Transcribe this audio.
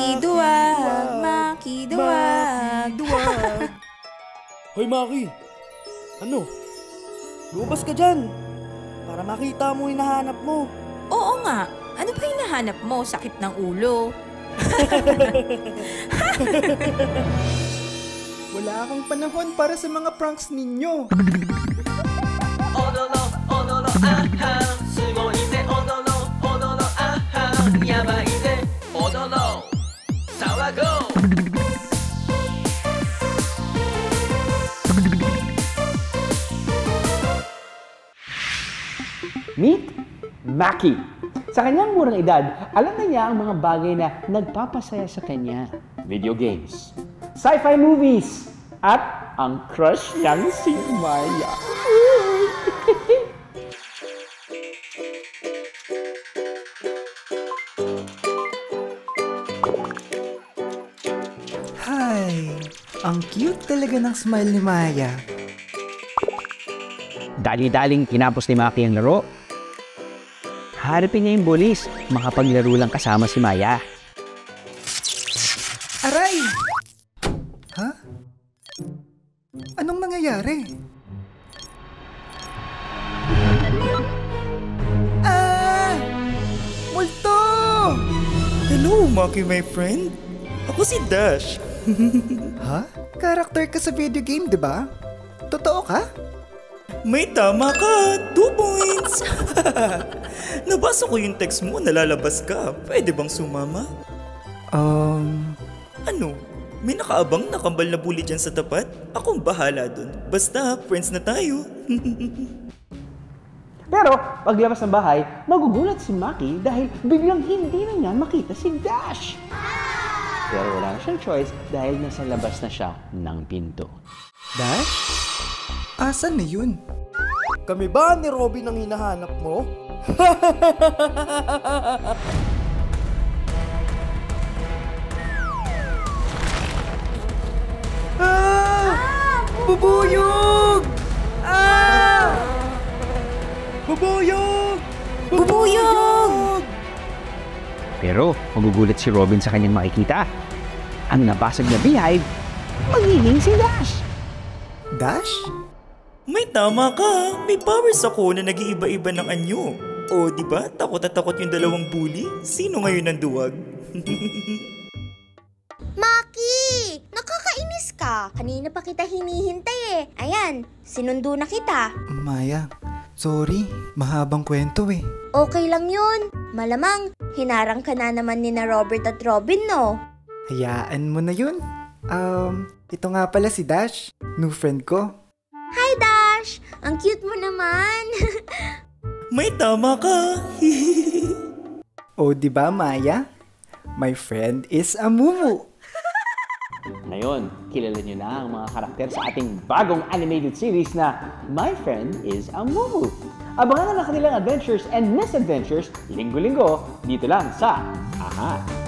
Makiduwag, makiduwag. Hoy, Maki! Ano? Lumabas ka dyan! Para makita mo yung hinahanap mo. Oo nga. Ano ba hinahanap mo? Sakit ng ulo. Wala akong panahon para sa mga pranks ninyo. Odolo, odolo, aha. Sugoi de odolo, odolo, aha. Yabai de odolo. Sawago! Meet Maki. Sa kanyang murang edad, alam na niya ang mga bagay na nagpapasaya sa kanya. Video games, sci-fi movies, at ang crush niyang si Maya. Hi! Ang cute talaga ng smile ni Maya. Dali-daling kinapos ni Maki ang laro. Harapin niya yung bulis, makapaglaro lang kasama si Maya. Aray! Ha? Anong nangyayari? Ah! Multo! Hello, Maki, my friend. Ako si Dash. Ha? Karakter ka sa video game, di ba? Totoo ka? May tama ka! 2 points! Nabasa ko yung text mo, nalalabas ka. Pwede bang sumama? Ano? May nakaabang nakambal na bully dyan sa tapat? Akong bahala dun. Basta, friends na tayo. Pero paglabas ng bahay, magugulat si Maki dahil biglang hindi na niya makita si Dash. Pero wala na siyang choice dahil nasa labas na siya ng pinto. Dash? Asan na yun? Kami ba ni Robin ang hinahanap mo? Bubuyog! Bubuyog! Bubuyog! Pero magugulat si Robin sa kanyang makikita. Ang nabasag na beehive, magiging si Dash. Dash? May tama ka! May powers ako na nag-iiba-iba ng anyo. O, di ba? Takot na takot yung dalawang bully. Sino ngayon ang duwag? Maki! Nakakainis ka. Kanina pa kita hinihintay eh. Ayan, sinundo na kita. Maya, sorry. Mahabang kwento eh. Okay lang yun. Malamang, hinarang ka na naman ni na Robert at Robin, no? Hayaan mo na yun. Ito nga pala si Dash. New friend ko. Hi, Dash! Ang cute mo naman. May tama ka! O, di ba, Maya? My friend is a Mumu. Ngayon, kilala niyo na ang mga karakter sa ating bagong animated series na My Friend is a Mumu. Abangan na ang kanilang adventures and misadventures linggo-linggo dito lang sa AHA.